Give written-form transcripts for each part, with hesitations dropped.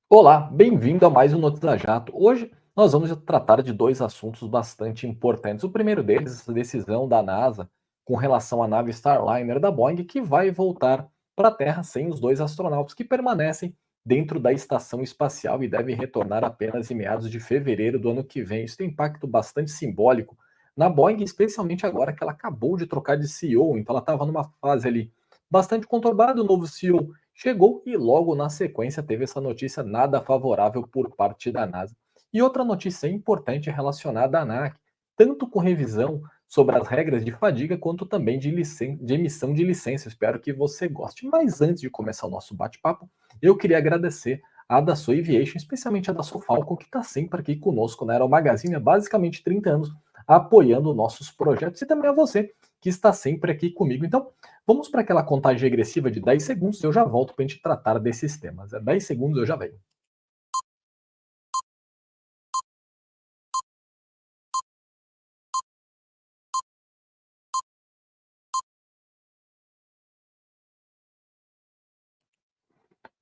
Olá, bem-vindo a mais um Notícia Jato. Hoje nós vamos tratar de dois assuntos bastante importantes. O primeiro deles, essa decisão da NASA com relação à nave Starliner da Boeing, que vai voltar para a Terra sem os dois astronautas que permanecem dentro da estação espacial e devem retornar apenas em meados de fevereiro do ano que vem. Isso tem impacto bastante simbólico na Boeing, especialmente agora que ela acabou de trocar de CEO, então ela estava numa fase ali bastante conturbada. O novo CEO chegou e logo na sequência teve essa notícia nada favorável por parte da NASA. E outra notícia importante relacionada à ANAC, tanto com revisão sobre as regras de fadiga, quanto também de emissão de licença. Espero que você goste. Mas antes de começar o nosso bate-papo, eu queria agradecer a Dassault Aviation, especialmente a Dassault Falcon, que está sempre aqui conosco na Aero Magazine há basicamente 30 anos, apoiando nossos projetos, e também a você, que está sempre aqui comigo. Então, vamos para aquela contagem regressiva de 10 segundos, eu já volto para a gente tratar desses temas. É 10 segundos, eu já venho.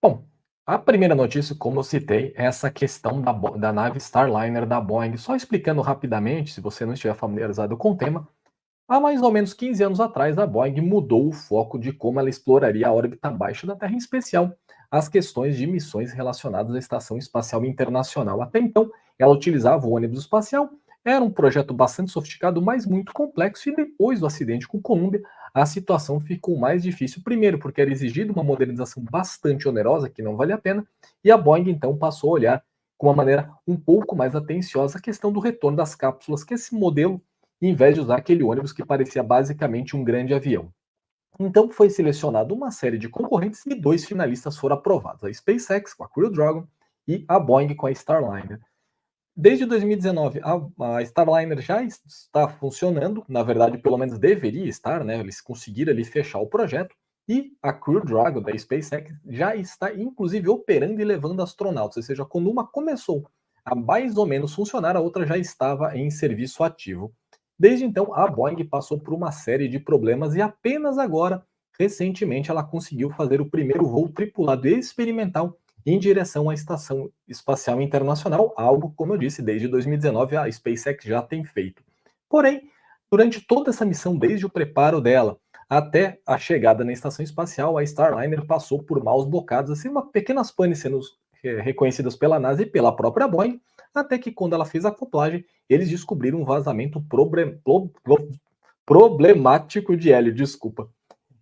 Bom, a primeira notícia, como eu citei, é essa questão da nave Starliner da Boeing. Só explicando rapidamente, se você não estiver familiarizado com o tema, há mais ou menos 15 anos atrás, a Boeing mudou o foco de como ela exploraria a órbita abaixo da Terra, em especial as questões de missões relacionadas à Estação Espacial Internacional. Até então, ela utilizava o ônibus espacial, era um projeto bastante sofisticado, mas muito complexo, e depois do acidente com Columbia, a situação ficou mais difícil. Primeiro, porque era exigida uma modernização bastante onerosa, que não vale a pena, e a Boeing então passou a olhar com uma maneira um pouco mais atenciosa a questão do retorno das cápsulas, que esse modelo, em vez de usar aquele ônibus que parecia basicamente um grande avião. Então foi selecionado uma série de concorrentes e dois finalistas foram aprovados: a SpaceX com a Crew Dragon e a Boeing com a Starliner. Desde 2019, a Starliner já está funcionando, na verdade, pelo menos deveria estar, né? Eles conseguiram ali fechar o projeto, e a Crew Dragon da SpaceX já está, inclusive, operando e levando astronautas, ou seja, quando uma começou a mais ou menos funcionar, a outra já estava em serviço ativo. Desde então, a Boeing passou por uma série de problemas e apenas agora, recentemente, ela conseguiu fazer o primeiro voo tripulado e experimental em direção à Estação Espacial Internacional, algo, como eu disse, desde 2019 a SpaceX já tem feito. Porém, durante toda essa missão, desde o preparo dela até a chegada na estação espacial, a Starliner passou por maus bocados, assim, uma pequenas panes sendo reconhecidas pela NASA e pela própria Boeing, até que quando ela fez a acoplagem, eles descobriram um vazamento problemático de hélio, desculpa.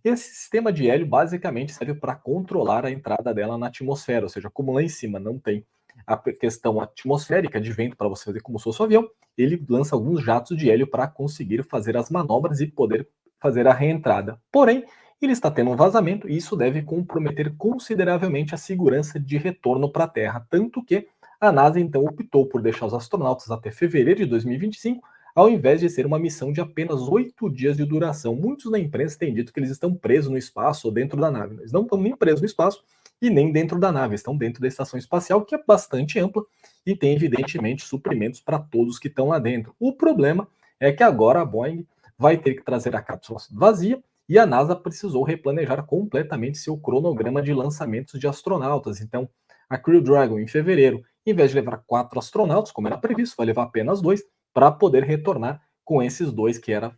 Esse sistema de hélio basicamente serve para controlar a entrada dela na atmosfera, ou seja, como lá em cima não tem a questão atmosférica de vento para você fazer como se fosse um avião, ele lança alguns jatos de hélio para conseguir fazer as manobras e poder fazer a reentrada. Porém, ele está tendo um vazamento e isso deve comprometer consideravelmente a segurança de retorno para a Terra, tanto que a NASA então optou por deixar os astronautas até fevereiro de 2025, ao invés de ser uma missão de apenas 8 dias de duração. Muitos na imprensa têm dito que eles estão presos no espaço ou dentro da nave. Eles não estão nem presos no espaço e nem dentro da nave, estão dentro da estação espacial, que é bastante ampla e tem, evidentemente, suprimentos para todos que estão lá dentro. O problema é que agora a Boeing vai ter que trazer a cápsula vazia e a NASA precisou replanejar completamente seu cronograma de lançamentos de astronautas. Então, a Crew Dragon, em fevereiro, em vez de levar 4 astronautas, como era previsto, vai levar apenas 2, para poder retornar com esses dois que era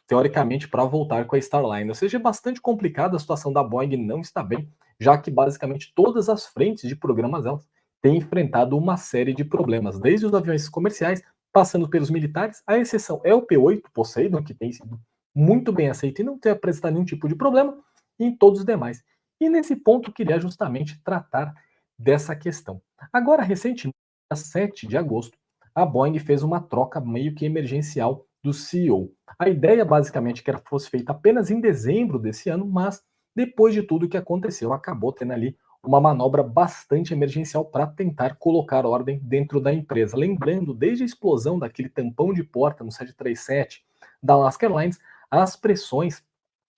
teoricamente para voltar com a Starliner. Ou seja, é bastante complicada, a situação da Boeing não está bem, já que basicamente todas as frentes de programas delas têm enfrentado uma série de problemas, desde os aviões comerciais, passando pelos militares. A exceção é o P-8 Poseidon, que tem sido muito bem aceito e não tem apresentado nenhum tipo de problema, e em todos os demais. E nesse ponto eu queria justamente tratar dessa questão. Agora, recentemente, dia 7 de agosto, a Boeing fez uma troca meio que emergencial do CEO. A ideia basicamente que ela fosse feita apenas em dezembro desse ano, mas depois de tudo que aconteceu, acabou tendo ali uma manobra bastante emergencial para tentar colocar ordem dentro da empresa. Lembrando, desde a explosão daquele tampão de porta no 737 da Alaska Airlines, as pressões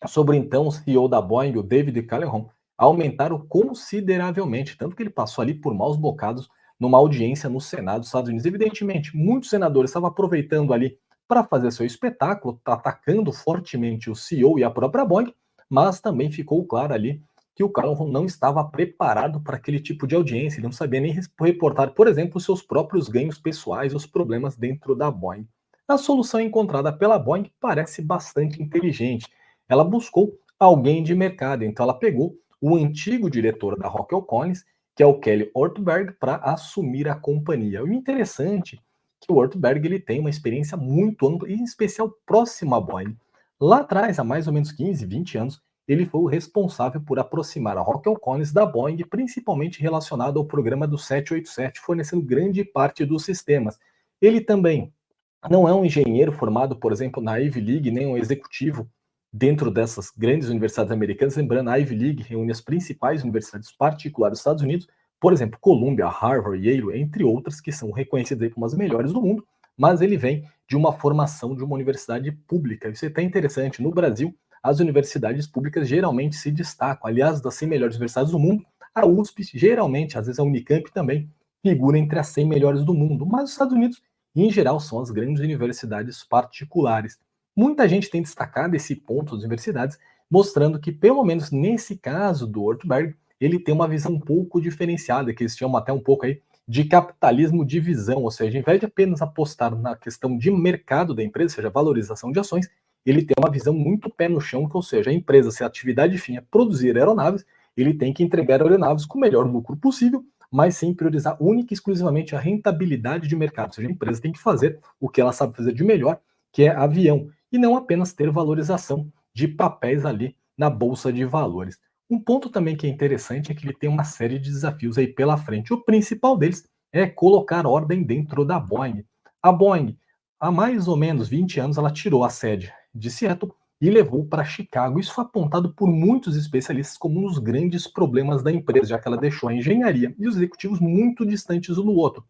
sobre então o CEO da Boeing, o David Calhoun, aumentaram consideravelmente, tanto que ele passou ali por maus bocados numa audiência no Senado dos Estados Unidos. Evidentemente, muitos senadores estavam aproveitando ali para fazer seu espetáculo, atacando fortemente o CEO e a própria Boeing, mas também ficou claro ali que o Calhoun não estava preparado para aquele tipo de audiência, ele não sabia nem reportar, por exemplo, os seus próprios ganhos pessoais, os problemas dentro da Boeing. A solução encontrada pela Boeing parece bastante inteligente. Ela buscou alguém de mercado, então ela pegou o antigo diretor da Rockwell Collins, que é o Kelly Ortberg, para assumir a companhia. O interessante é que o Ortberg ele tem uma experiência muito ampla e em especial próxima à Boeing. Lá atrás, há mais ou menos 15, 20 anos, ele foi o responsável por aproximar a Rockwell Collins da Boeing, principalmente relacionado ao programa do 787, fornecendo grande parte dos sistemas. Ele também não é um engenheiro formado, por exemplo, na Ivy League, nem um executivo dentro dessas grandes universidades americanas. Lembrando, a Ivy League reúne as principais universidades particulares dos Estados Unidos, por exemplo, Columbia, Harvard, Yale, entre outras, que são reconhecidas como as melhores do mundo, mas ele vem de uma formação de uma universidade pública. Isso é até interessante. No Brasil, as universidades públicas geralmente se destacam. Aliás, das 100 melhores universidades do mundo, a USP, geralmente, às vezes a Unicamp também, figura entre as 100 melhores do mundo. Mas os Estados Unidos, em geral, são as grandes universidades particulares. Muita gente tem destacado esse ponto das universidades, mostrando que, pelo menos nesse caso do Ortberg, ele tem uma visão um pouco diferenciada, que eles chamam até um pouco aí de capitalismo de visão, ou seja, em vez de apenas apostar na questão de mercado da empresa, ou seja, valorização de ações, ele tem uma visão muito pé no chão, que, ou seja, a empresa, se a atividade fim é produzir aeronaves, ele tem que entregar aeronaves com o melhor lucro possível, mas sem priorizar única e exclusivamente a rentabilidade de mercado. Ou seja, a empresa tem que fazer o que ela sabe fazer de melhor, que é avião, e não apenas ter valorização de papéis ali na bolsa de valores. Um ponto também que é interessante é que ele tem uma série de desafios aí pela frente. O principal deles é colocar ordem dentro da Boeing. A Boeing, há mais ou menos 20 anos, ela tirou a sede de Seattle e levou para Chicago. Isso foi apontado por muitos especialistas como um dos grandes problemas da empresa, já que ela deixou a engenharia e os executivos muito distantes um do outro.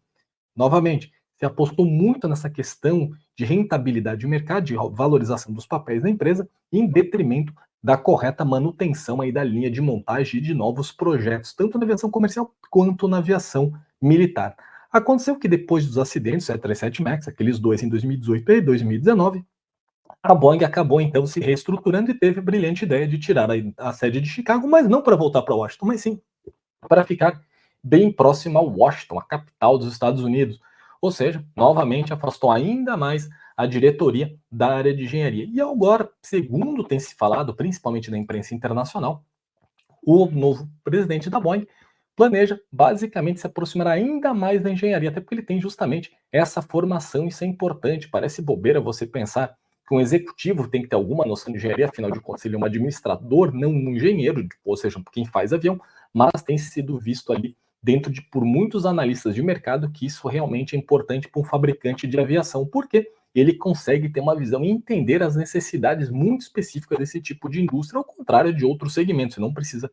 Novamente, se apostou muito nessa questão de rentabilidade de mercado, de valorização dos papéis da empresa, em detrimento da correta manutenção aí da linha de montagem de novos projetos, tanto na aviação comercial quanto na aviação militar. Aconteceu que depois dos acidentes 737 MAX, aqueles dois em 2018 e 2019, a Boeing acabou então se reestruturando e teve a brilhante ideia de tirar a sede de Chicago, mas não para voltar para Washington, mas sim para ficar bem próximo a Washington, a capital dos Estados Unidos. Ou seja, novamente afastou ainda mais a diretoria da área de engenharia. E agora, segundo tem se falado, principalmente na imprensa internacional, o novo presidente da Boeing planeja basicamente se aproximar ainda mais da engenharia, até porque ele tem justamente essa formação, isso é importante. Parece bobeira você pensar que um executivo tem que ter alguma noção de engenharia, afinal de contas ele é um administrador, não um engenheiro, ou seja, quem faz avião, mas tem sido visto ali dentro de por muitos analistas de mercado que isso realmente é importante para um fabricante de aviação, porque ele consegue ter uma visão e entender as necessidades muito específicas desse tipo de indústria, ao contrário de outros segmentos. Você não precisa,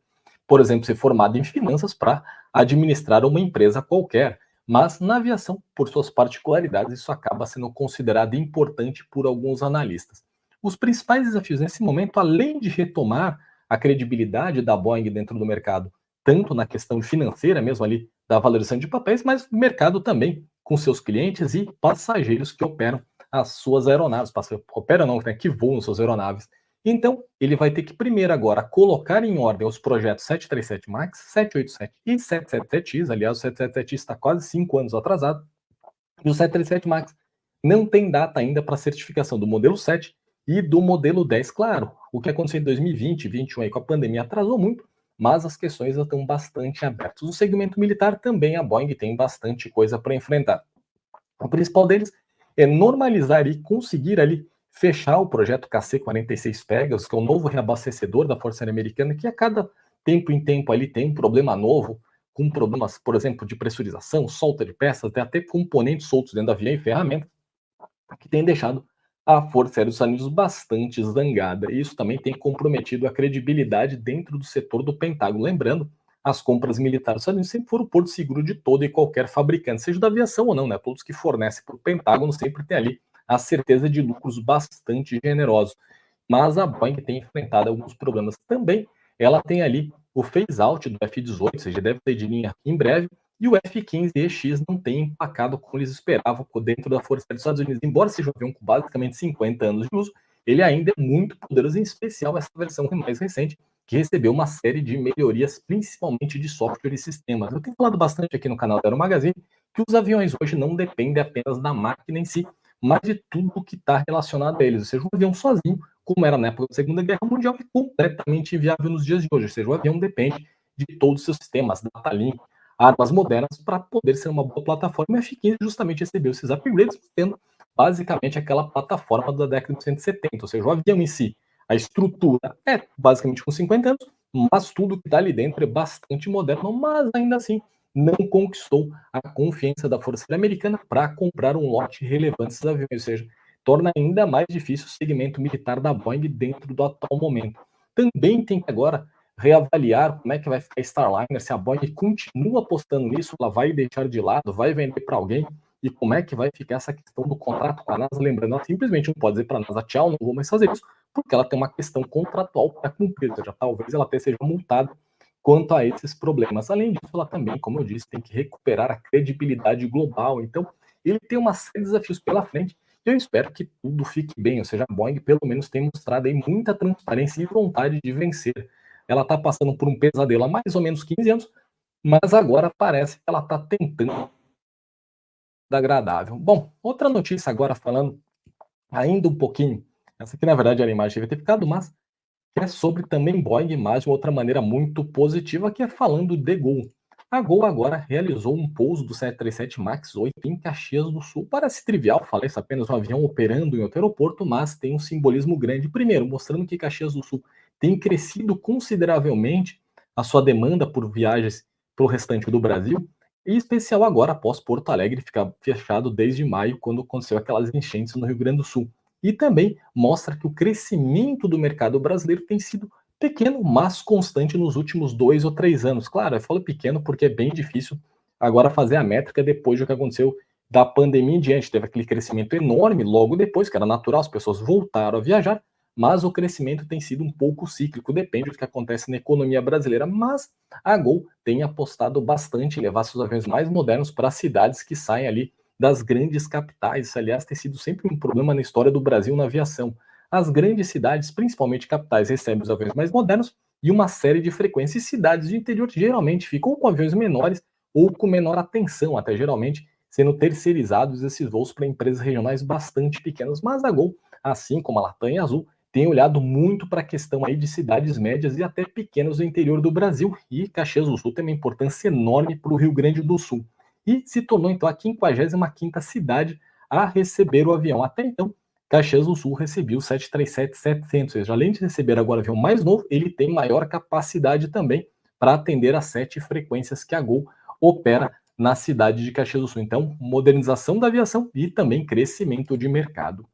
por exemplo, ser formado em finanças para administrar uma empresa qualquer. Mas na aviação, por suas particularidades, isso acaba sendo considerado importante por alguns analistas. Os principais desafios nesse momento, além de retomar a credibilidade da Boeing dentro do mercado, tanto na questão financeira mesmo ali, da valorização de papéis, mas no mercado também, com seus clientes e passageiros que operam as suas aeronaves, operam não, né, que voam suas aeronaves. Então, ele vai ter que primeiro agora colocar em ordem os projetos 737 MAX, 787 e 777X. Aliás, o 777X está quase 5 anos atrasado. E o 737 MAX não tem data ainda para certificação do modelo 7 e do modelo 10. Claro, o que aconteceu em 2020 e 2021 aí com a pandemia atrasou muito, mas as questões estão bastante abertas. No segmento militar também a Boeing tem bastante coisa para enfrentar. O principal deles é normalizar e conseguir ali fechar o projeto KC-46 Pegasus, que é o novo reabastecedor da Força Aérea Americana, que a cada tempo em tempo ali tem um problema novo, com problemas, por exemplo, de pressurização, solta de peças, até componentes soltos dentro do avião e ferramentas, que tem deixado a Força Aérea dos Estados Unidos bastante zangada. E isso também tem comprometido a credibilidade dentro do setor do Pentágono. Lembrando, as compras militares dos Estados Unidos sempre foram o porto seguro de todo e qualquer fabricante, seja da aviação ou não, né? Todos que fornecem para o Pentágono sempre tem ali a certeza de lucros bastante generosos. Mas a Boeing tem enfrentado alguns problemas também. Ela tem ali o phase-out do F-18, ou seja, deve ter de linha em breve, e o F-15EX não tem empacado como eles esperavam dentro da Força Aérea dos Estados Unidos. Embora seja um avião com basicamente 50 anos de uso, ele ainda é muito poderoso, em especial essa versão mais recente, que recebeu uma série de melhorias, principalmente de software e sistemas. Eu tenho falado bastante aqui no canal da Aero Magazine que os aviões hoje não dependem apenas da máquina em si, mas de tudo que está relacionado a eles. Ou seja, um avião sozinho, como era na época da Segunda Guerra Mundial, é completamente inviável nos dias de hoje. Ou seja, o avião depende de todos os seus sistemas, data link, armas modernas, para poder ser uma boa plataforma. E a F-15 justamente recebeu esses upgrades, tendo basicamente aquela plataforma da década de 1970. Ou seja, o avião em si, a estrutura é basicamente com 50 anos, mas tudo que está ali dentro é bastante moderno, mas ainda assim não conquistou a confiança da Força Aérea Americana para comprar um lote relevante desses aviões, ou seja, torna ainda mais difícil o segmento militar da Boeing dentro do atual momento. Também tem que agora reavaliar como é que vai ficar a Starliner, se a Boeing continua apostando nisso, ela vai deixar de lado, vai vender para alguém, e como é que vai ficar essa questão do contrato com a NASA. Lembrando, ela simplesmente não pode dizer para a NASA tchau, não vou mais fazer isso, porque ela tem uma questão contratual para cumprir, ou seja, talvez ela até seja multada quanto a esses problemas. Além disso, ela também, como eu disse, tem que recuperar a credibilidade global. Então, ele tem uma série de desafios pela frente. E eu espero que tudo fique bem, ou seja, a Boeing pelo menos tem mostrado aí muita transparência e vontade de vencer. Ela está passando por um pesadelo há mais ou menos 15 anos, mas agora parece que ela está tentando agradável. Bom, outra notícia agora falando ainda um pouquinho, essa aqui na verdade era a imagem devia ter ficado, mas que é sobre também Boeing, mas de uma outra maneira muito positiva, que é falando de Gol. A Gol agora realizou um pouso do 737 MAX 8 em Caxias do Sul. Parece trivial falar isso, apenas um avião operando em outro aeroporto, mas tem um simbolismo grande. Primeiro, mostrando que Caxias do Sul tem crescido consideravelmente a sua demanda por viagens para o restante do Brasil, em especial agora após Porto Alegre ficar fechado desde maio, quando aconteceu aquelas enchentes no Rio Grande do Sul. E também mostra que o crescimento do mercado brasileiro tem sido pequeno, mas constante nos últimos 2 ou 3 anos. Claro, eu falo pequeno porque é bem difícil agora fazer a métrica depois do que aconteceu da pandemia em diante. Teve aquele crescimento enorme logo depois, que era natural, as pessoas voltaram a viajar, mas o crescimento tem sido um pouco cíclico, depende do que acontece na economia brasileira. Mas a Gol tem apostado bastante em levar seus aviões mais modernos para cidades que saem ali das grandes capitais. Isso, aliás, tem sido sempre um problema na história do Brasil na aviação. As grandes cidades, principalmente capitais, recebem os aviões mais modernos e uma série de frequências. E cidades de interior geralmente ficam com aviões menores ou com menor atenção, até geralmente sendo terceirizados esses voos para empresas regionais bastante pequenas. Mas a Gol, assim como a Latam e a Azul, tem olhado muito para a questão aí de cidades médias e até pequenas do interior do Brasil. E Caxias do Sul tem uma importância enorme para o Rio Grande do Sul e se tornou então a 55ª cidade a receber o avião. Até então, Caxias do Sul recebia o 737-700, ou seja, além de receber agora o avião mais novo, ele tem maior capacidade também para atender as 7 frequências que a Gol opera na cidade de Caxias do Sul. Então, modernização da aviação e também crescimento de mercado.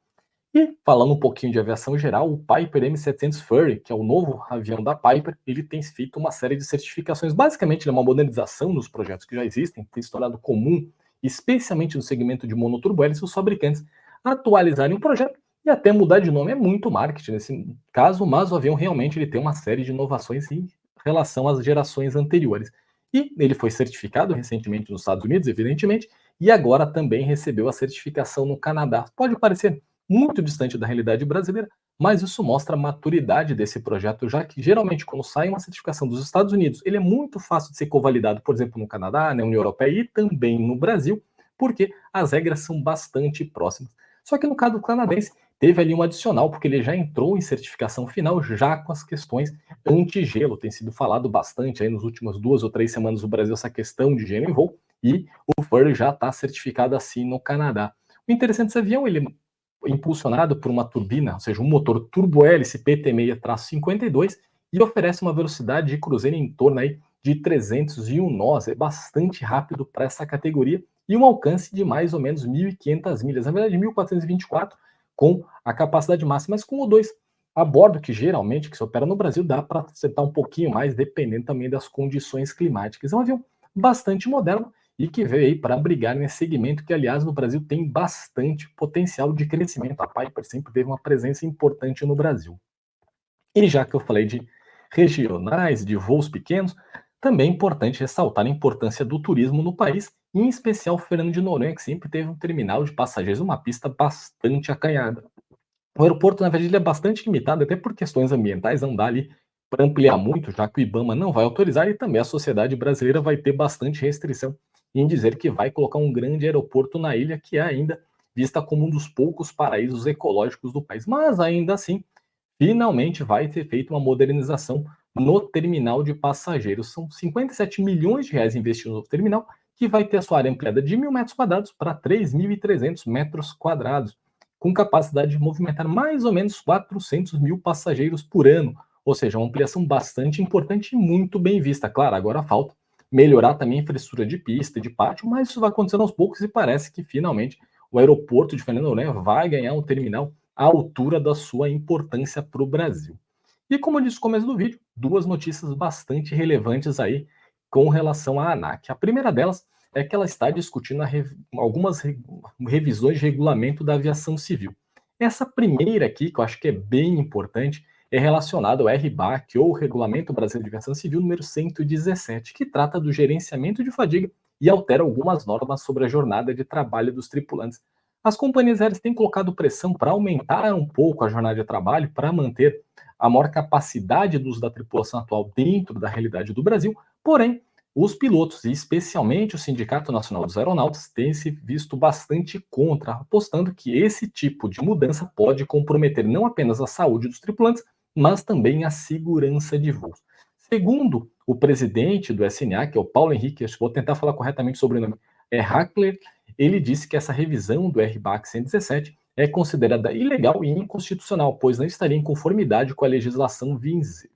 E falando um pouquinho de aviação geral, o Piper M700 Fury, que é o novo avião da Piper, ele tem feito uma série de certificações. Basicamente, ele é uma modernização dos projetos que já existem, tem se tornado comum, especialmente no segmento de monoturbo-hélice, os fabricantes atualizarem um projeto e até mudar de nome. É muito marketing nesse caso, mas o avião realmente ele tem uma série de inovações em relação às gerações anteriores. E ele foi certificado recentemente nos Estados Unidos, evidentemente, e agora também recebeu a certificação no Canadá. Pode parecer muito distante da realidade brasileira, mas isso mostra a maturidade desse projeto, já que geralmente quando sai uma certificação dos Estados Unidos, ele é muito fácil de ser covalidado, por exemplo, no Canadá, na União Europeia e também no Brasil, porque as regras são bastante próximas. Só que no caso do canadense, teve ali um adicional, porque ele já entrou em certificação final, já com as questões anti-gelo. Tem sido falado bastante aí nas últimas 2 ou 3 semanas no Brasil essa questão de gelo em voo, e o Furry já está certificado assim no Canadá. O interessante desse avião, ele impulsionado por uma turbina, ou seja, um motor turbo-hélice PT6-52 e oferece uma velocidade de cruzeiro em torno aí de 301 nós, é bastante rápido para essa categoria e um alcance de mais ou menos 1.500 milhas, na verdade 1.424 com a capacidade máxima, mas com o 2 a bordo, que geralmente que se opera no Brasil, dá para acertar um pouquinho mais, dependendo também das condições climáticas. É um avião bastante moderno e que veio aí para brigar nesse segmento que, aliás, no Brasil tem bastante potencial de crescimento. A Piper sempre teve uma presença importante no Brasil. E já que eu falei de regionais, de voos pequenos, também é importante ressaltar a importância do turismo no país, em especial Fernando de Noronha, que sempre teve um terminal de passageiros, uma pista bastante acanhada. O aeroporto, na verdade, ele é bastante limitado, até por questões ambientais, não dá ali para ampliar muito, já que o IBAMA não vai autorizar e também a sociedade brasileira vai ter bastante restrição em dizer que vai colocar um grande aeroporto na ilha, que é ainda vista como um dos poucos paraísos ecológicos do país. Mas ainda assim, finalmente vai ter feito uma modernização no terminal de passageiros. São 57 milhões de reais investidos no terminal, que vai ter a sua área ampliada de 1.000 metros quadrados para 3.300 metros quadrados, com capacidade de movimentar mais ou menos 400 mil passageiros por ano. Ou seja, uma ampliação bastante importante e muito bem vista. Claro, agora falta melhorar também a infraestrutura de pista e de pátio, mas isso vai acontecendo aos poucos e parece que finalmente o aeroporto de Fernando Noronha vai ganhar um terminal à altura da sua importância para o Brasil. E como eu disse no começo do vídeo, duas notícias bastante relevantes aí com relação à ANAC. A primeira delas é que ela está discutindo algumas revisões de regulamento da aviação civil. Essa primeira aqui, que eu acho que é bem importante, é relacionada ao RBAC, ou Regulamento Brasileiro de Aviação Civil número 117, que trata do gerenciamento de fadiga e altera algumas normas sobre a jornada de trabalho dos tripulantes. As companhias aéreas têm colocado pressão para aumentar um pouco a jornada de trabalho, para manter a maior capacidade do uso da tripulação atual dentro da realidade do Brasil, porém, os pilotos, e especialmente o Sindicato Nacional dos Aeronautas, têm se visto bastante contra, apostando que esse tipo de mudança pode comprometer não apenas a saúde dos tripulantes, mas também a segurança de voos. Segundo o presidente do SNA, que é o Paulo Henrique, vou tentar falar corretamente sobre o nome, é Hackler, ele disse que essa revisão do RBAC 117 é considerada ilegal e inconstitucional, pois não estaria em conformidade com a legislação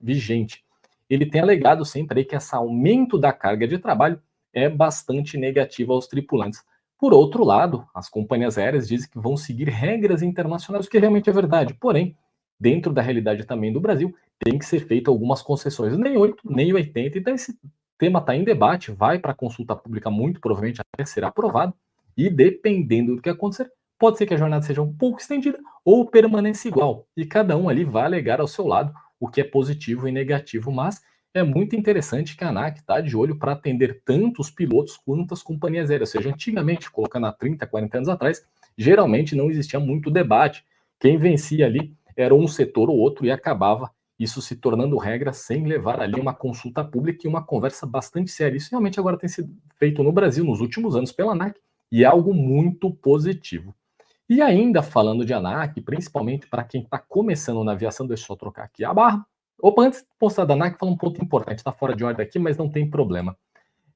vigente. Ele tem alegado sempre que esse aumento da carga de trabalho é bastante negativo aos tripulantes. Por outro lado, as companhias aéreas dizem que vão seguir regras internacionais, o que realmente é verdade. Porém, dentro da realidade também do Brasil, tem que ser feito algumas concessões, nem 8, nem 80. Então esse tema está em debate, vai para consulta pública, muito provavelmente até ser aprovado, e dependendo do que acontecer, pode ser que a jornada seja um pouco estendida ou permaneça igual, e cada um ali vai alegar ao seu lado o que é positivo e negativo, mas é muito interessante que a ANAC está de olho para atender tanto os pilotos quanto as companhias aéreas. Ou seja, antigamente, colocando há 30, 40 anos atrás, geralmente não existia muito debate. Quem vencia ali era um setor ou outro e acabava isso se tornando regra sem levar ali uma consulta pública e uma conversa bastante séria. Isso realmente agora tem sido feito no Brasil nos últimos anos pela ANAC e é algo muito positivo. E ainda falando de ANAC, principalmente para quem está começando na aviação, deixa eu só trocar aqui a barra. Opa, antes de postar da ANAC, fala um ponto importante, está fora de ordem aqui, mas não tem problema.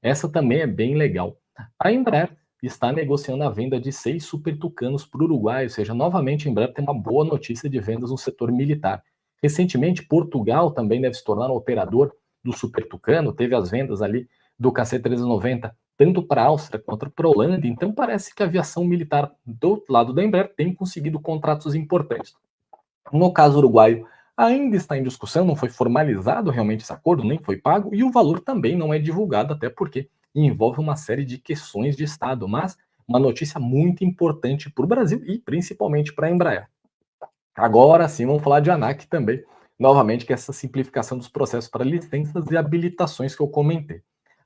Essa também é bem legal. A Embraer está negociando a venda de 6 Super Tucanos para o Uruguai, ou seja, novamente a Embraer tem uma boa notícia de vendas no setor militar. Recentemente, Portugal também deve se tornar um operador do Super Tucano, teve as vendas ali do KC-390, tanto para a Áustria quanto para a Holanda, então parece que a aviação militar do lado da Embraer tem conseguido contratos importantes. No caso uruguaio, ainda está em discussão, não foi formalizado realmente esse acordo, nem foi pago, e o valor também não é divulgado, até porque envolve uma série de questões de Estado, mas uma notícia muito importante para o Brasil e principalmente para a Embraer. Agora sim, vamos falar de ANAC também, novamente, que é essa simplificação dos processos para licenças e habilitações que eu comentei.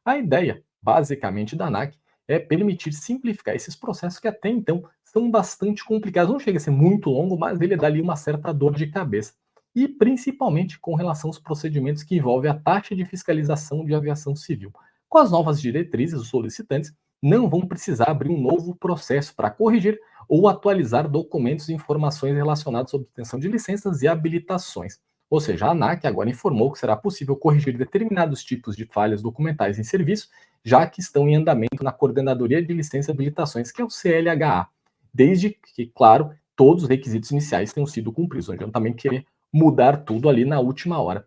A ideia, basicamente, da ANAC é permitir simplificar esses processos que até então são bastante complicados. Não chega a ser muito longo, mas ele dá ali uma certa dor de cabeça. E principalmente com relação aos procedimentos que envolvem a taxa de fiscalização de aviação civil. Com as novas diretrizes, os solicitantes não vão precisar abrir um novo processo para corrigir ou atualizar documentos e informações relacionadas à obtenção de licenças e habilitações. Ou seja, a ANAC agora informou que será possível corrigir determinados tipos de falhas documentais em serviço, já que estão em andamento na Coordenadoria de Licenças e Habilitações, que é o CLHA, desde que, claro, todos os requisitos iniciais tenham sido cumpridos. Não adianta também querer mudar tudo ali na última hora.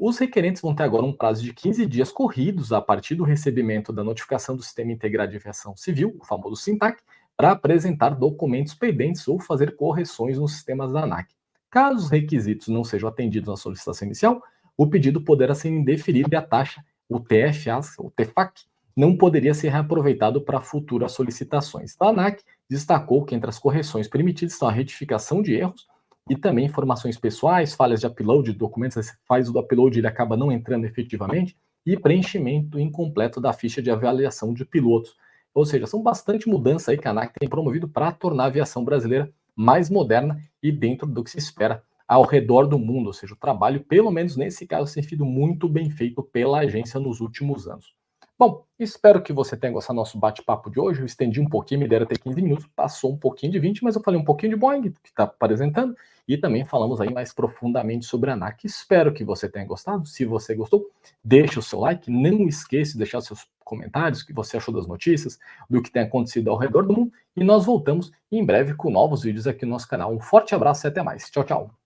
Os requerentes vão ter agora um prazo de 15 dias corridos a partir do recebimento da notificação do Sistema Integrado de Aviação Civil, o famoso SINTAC, para apresentar documentos pendentes ou fazer correções nos sistemas da ANAC. Caso os requisitos não sejam atendidos na solicitação inicial, o pedido poderá ser indeferido e a taxa, o TFA, o TFAC, não poderia ser reaproveitado para futuras solicitações. A ANAC destacou que entre as correções permitidas estão a retificação de erros e também informações pessoais, falhas de upload de documentos, você faz o upload e ele acaba não entrando efetivamente, e preenchimento incompleto da ficha de avaliação de pilotos. Ou seja, são bastante mudanças aí que a ANAC tem promovido para tornar a aviação brasileira mais moderna e dentro do que se espera ao redor do mundo, ou seja, o trabalho, pelo menos nesse caso, tem sido muito bem feito pela agência nos últimos anos. Bom, espero que você tenha gostado do nosso bate-papo de hoje. Eu estendi um pouquinho, me deram até 15 minutos, passou um pouquinho de 20, mas eu falei um pouquinho de Boeing, que está apresentando, e também falamos aí mais profundamente sobre a ANAC. Espero que você tenha gostado. Se você gostou, deixe o seu like. Não esqueça de deixar seus comentários, o que você achou das notícias, do que tem acontecido ao redor do mundo. E nós voltamos em breve com novos vídeos aqui no nosso canal. Um forte abraço e até mais. Tchau, tchau.